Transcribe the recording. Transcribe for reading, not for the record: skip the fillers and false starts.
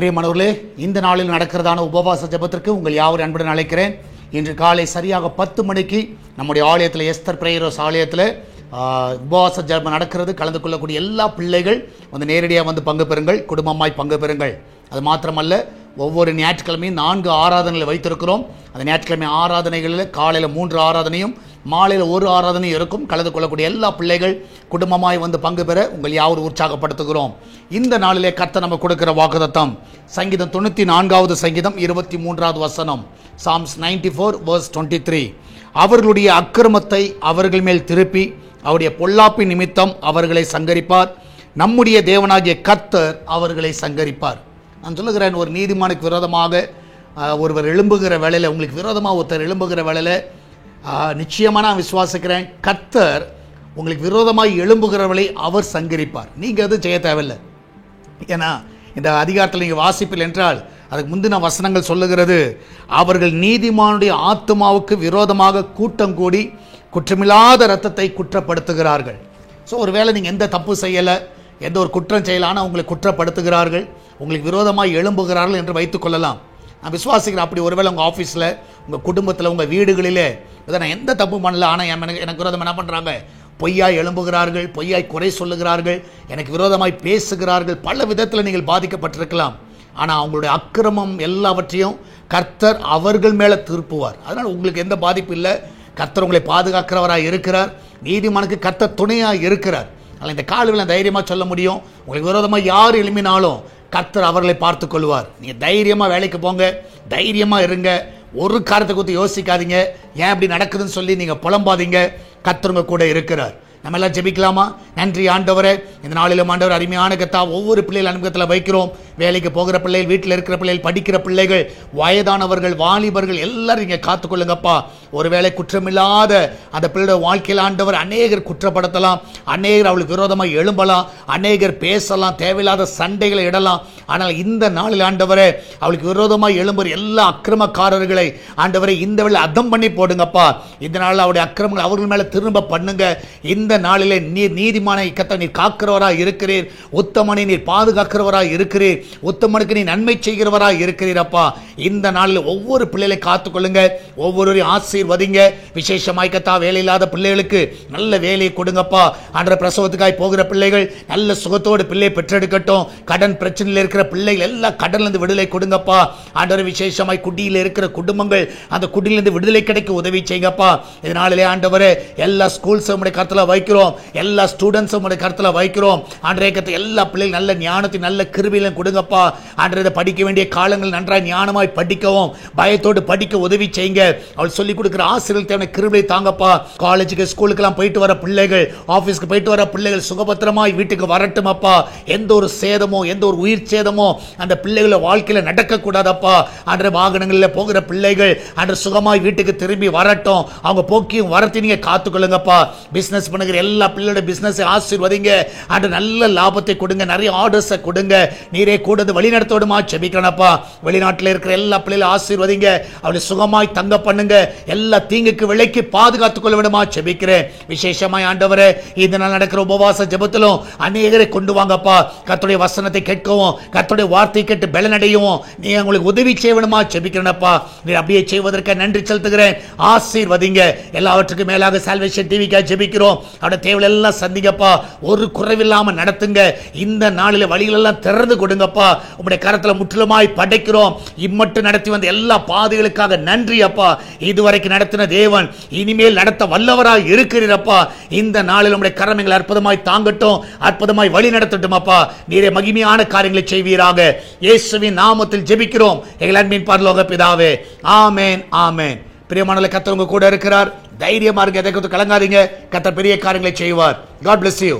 பிரியமானவர்களே, இந்த நாளில் நடக்கிறதான உபவாச ஜெபத்திற்கு உங்கள் யாவரும் அன்புடன் அழைக்கிறேன். இன்று காலை சரியாக 10 மணிக்கு நம்முடைய ஆலயத்தில், எஸ்தர் பிரேயர் ஹவுஸ் ஆலயத்தில் உபவாச ஜெபம் நடக்கிறது. கலந்து கொள்ளக்கூடிய எல்லா பிள்ளைகள் வந்து நேரடியாக வந்து பங்கு பெறுங்கள், குடும்பமாய் பங்கு பெறுங்கள். அது மாத்திரமல்ல, ஒவ்வொரு ஞாயிற்றுக்கிழமையும் 4 ஆராதனைகளை வைத்திருக்கிறோம். அந்த ஞாயிற்றுக்கிழமை ஆராதனைகளில் காலையில் 3 ஆராதனையும் மாலையில் 1 ஆராதனையும் இருக்கும். கலந்து கொள்ளக்கூடிய எல்லா பிள்ளைகள் குடும்பமாய் வந்து பங்கு பெற உங்கள் யாவரும் உற்சாகப்படுத்துகிறோம். இந்த நாளிலே கர்த்தர் நம்ம கொடுக்கிற வாக்குத்தத்தம் சங்கீதம் 94வது சங்கீதம் 23வது வசனம், Psalms 94 verse 23. அவர்களுடைய அக்கிரமத்தை அவர்கள் மேல் திருப்பி அவருடைய பொல்லாப்பின் நிமித்தம் அவர்களை சங்கரிப்பார். நம்முடைய தேவனாகிய கர்த்தர் அவர்களை சங்கரிப்பார். நான் சொல்லுகிறேன், ஒரு நீதிமானுக்கு விரோதமாக ஒருவர் எழும்புகிற வேளையில், உங்களுக்கு விரோதமாக ஒருத்தர் எழும்புகிற வேளையில், நிச்சயமாக நான் விசுவாசிக்கிறேன், கர்த்தர் உங்களுக்கு விரோதமாக எழும்புகிறவர்களை அவர் சங்கரிப்பார். நீங்கள் அது செய்ய தேவையில்லை. ஏன்னா இந்த அதிகாரத்தில் நீங்கள் வாசிப்பில் என்றால் அதுக்கு முந்தின வசனங்கள் சொல்லுகிறது, அவர்கள் நீதிமானுடைய ஆத்மாவுக்கு விரோதமாக கூட்டம் கூடி குற்றமில்லாத இரத்தத்தை குற்றப்படுத்துகிறார்கள். ஸோ ஒருவேளை நீங்கள் எந்த தப்பு செய்யலை, எந்த ஒரு குற்றம் செய்யலை, ஆனால் உங்களை குற்றப்படுத்துகிறார்கள், உங்களுக்கு விரோதமாக எழும்புகிறார்கள் என்று வைத்துக்கொள்ளலாம். நான் விசுவாசிக்கிறேன், அப்படி ஒருவேளை உங்கள் ஆஃபீஸில், உங்கள் குடும்பத்தில், உங்கள் வீடுகளிலே நான் எந்த தப்பு பண்ணல, ஆனால் எனக்கு விரோதம் என்ன பண்ணுறாங்க, பொய்யாய் எழும்புகிறார்கள், பொய்யாய் குறை சொல்லுகிறார்கள், எனக்கு விரோதமாய் பேசுகிறார்கள். பல விதத்தில் நீங்கள் பாதிக்கப்பட்டிருக்கலாம். ஆனால் அவங்களுடைய அக்கிரமம் எல்லாவற்றையும் கர்த்தர் அவர்கள் மேலே திருப்புவார். அதனால் உங்களுக்கு எந்த பாதிப்பு இல்லை. கர்த்தர் உங்களை பாதுகாக்கிறவராக இருக்கிறார். நீதிமானுக்கு கர்த்தர் துணையாக இருக்கிறார். அதனால் இந்த காலையில் தைரியமாக சொல்ல முடியும், உங்களுக்கு விரோதமாக யார் எழுப்பினாலும் கர்த்தர் அவர்களை பார்த்து கொள்வார். நீங்கள் தைரியமாக வேலைக்கு போங்க, தைரியமாக இருங்க, ஒரு காரியத்தை குறித்து யோசிக்காதீங்க, ஏன் இப்படி நடக்குதுன்னு சொல்லி நீங்கள் புலம்பாதீங்க. கர்த்தருங்க கூட இருக்கிறார். நம்ம எல்லாம் ஜெபிக்கலாமா? நன்றி ஆண்டவரே, இந்த நாளிலும் ஆண்டவர் அருமையான கத்தா ஒவ்வொரு பிள்ளைகள் அனுபவத்தில் வைக்கிறோம். வேலைக்கு போகிற பிள்ளைகள், வீட்டில் இருக்கிற பிள்ளைகள், படிக்கிற பிள்ளைகள், வயதானவர்கள், வாலிபர்கள் எல்லாரும் நீங்கள் காத்துக்கொள்ளுங்கப்பா. ஒருவேளை குற்றமில்லாத அந்த பிள்ளையோட வாழ்க்கையில் ஆண்டவர் அநேகர் குற்றப்படுத்தலாம், அநேகர் அவளுக்கு விரோதமாக எழும்பலாம், அநேகர் பேசலாம், தேவையில்லாத சண்டைகளை இடலாம். ஆனால் இந்த நாளில் ஆண்டவரே, அவளுக்கு விரோதமாக எழும்புற எல்லா அக்கிரமக்காரர்களை ஆண்டவரை இந்த வேளை அதம் பண்ணி போடுங்கப்பா. இந்த நாளில் அவருடைய அக்கிரமங்கள் அவர்கள் மேலே திரும்ப பண்ணுங்க. இந்த நாளிலே நீர் நீதிமானை கர்த்தர் நீர் காக்கிறவராக இருக்கிறீர், உத்தமனை நீர் பாதுகாக்கிறவராக இருக்கிறீர், உத்தமனுக்கு நீ நன்மை செய்கிறவராக இருக்கிறீர் அப்பா. இந்த நாளில் ஒவ்வொரு பிள்ளைகளை காத்துக்கொள்ளுங்க, ஒவ்வொருவரையும் ஆசீர்வதிங்க. விசேஷமாய் கத்தா வேலையில்லாத பிள்ளைகளுக்கு நல்ல வேலையை கொடுங்கப்பா. அன்ற பிரசவத்துக்காய் போகிற பிள்ளைகள் நல்ல சுகத்தோடு பிள்ளை பெற்றெடுக்கட்டும். கடன் பிரச்சனையில் இருக்கிற பிள்ளைகள் எல்லாம் கடன்லேருந்து விடுதலை கொடுங்கப்பா. ஆண்டவர் விசேஷமாய் குடியில் இருக்கிற குடும்பங்கள் அந்த குடியிலிருந்து விடுதலை கிடைக்க உதவி செய்யுங்கப்பா. இதனாலே ஆண்டவரே, எல்லா ஸ்கூல்ஸும் உடைய கருத்தில் வைக்கிறோம், எல்லா ஸ்டூடெண்ட்ஸும் உடைய கருத்தில் வைக்கிறோம். ஆண்டவரே கர்த்தர் எல்லா பிள்ளைகள் நல்ல ஞானத்தை நல்ல கிருபையிலும் கொடுங்கப்பா. ஆண்டவரே, படிக்க வேண்டிய காலங்கள் நன்றாய் ஞானமாய் படிக்கவும் பயத்தோடு படிக்க உதவி செய்யுங்க. அவள் சொல்லிக் கொடுக்கிற ஆசிரியர்கள் தேவை கிருபை தாங்கப்பா. காலேஜுக்கு ஸ்கூலுக்கெல்லாம் போயிட்டு வர பிள்ளைகள், ஆஃபீஸ்க்கு போயிட்டு வர பிள்ளைகள் சுகபத்திரமாய் வீட்டுக்கு வரட்டும் அப்பா. எந்த ஒரு சேதமோ எந்த ஒரு உயிர் சேதமோ அந்த பிள்ளைகள வாழ்க்கையில் நடக்கக்கூடாதப்பா. அன்ற வாகனங்களில் போகிற பிள்ளைகள் அன்று சுகமாய் வீட்டுக்கு திரும்பி வரட்டும். அவங்க போக்கியும் வரத்தி நீங்க காத்துக்கொள்ளுங்கப்பா. பிசினஸ் பண்ணுகிற எல்லா பிள்ளையோட பிசினஸ் ஆசீர்வதிங்க. அன்று நல்ல லாபத்தை கொடுங்க, நிறைய ஆர்டர்ஸை கொடுங்க. நீரே கூட வழி நடத்தோடுமா செபிக்கிறனப்பா. வெளிநாட்டில் இருக்கிற எல்லா பிள்ளைகளும் ஆசீர்வதிங்க, அவளை சுகமாய் தங்க பண்ணுங்க. எல்லா தீங்குக்கு விலைக்கு பாதுகாத்துக் கொள்ள வேண்டுமா செபிக்கிறேன். விசேஷமாய் ஆண்டவரே, இந்த நாள் நடக்கிற உபவாச ஜெபத்திலும் அநேகரை கொண்டு வாங்கப்பா. கர்த்தருடைய வசனத்தை கேட்கவும், கர்த்தருடைய வார்த்தை கேட்டு பலனடையவும் நீ உங்களுக்கு உதவி செய்ய வேண்டுமா செபிக்கிறனப்பா. நீ அப்படியே செய்வதற்கு நன்றி செலுத்துகிறேன். ஆசீர்வதிங்க. எல்லாவற்றுக்கும் மேலாக சால்வேஷன் டிவிக்காக ஜெபிக்கிறோம். அவருடைய தேவைகள் எல்லாம் சந்திங்கப்பா. ஒரு குறைவில்லாம நடத்துங்க. இந்த நாளில் வழிகள் எல்லாம் திறந்து கொடுங்கப்பா. உங்களுடைய கரத்தில் முற்றிலுமாய் படைக்கிறோம். இம்மட்டும் நடத்தி வந்த எல்லா பாதைகளுக்காக நன்றி அப்பா. இதுவரைக்கும் நடத்தின தேவன் இனிமேல் நடத்த வல்லவராய் இருக்கிறீரப்பா. இந்த நாளில் உங்களுடைய கரங்களை அற்புதமாய் தாங்கட்டும், அற்புதமாய் வழி நடத்தட்டும் அப்பா. நீரே மகிமையான காரியங்களை செய்வீராக. இயேசுவின் நாமத்தில் ஜெபிக்கிறோம் எங்கள் அன்பின் பரலோக பிதாவே. ஆமென், ஆமென். பிரியமானவர்களே, கர்த்தர் உங்க கூட இருக்கிறார். தைரியமா இருங்க, எதை குறித்து கலங்காதீங்க. கர்த்தர் பெரிய காரியங்களை செய்வார். God bless you.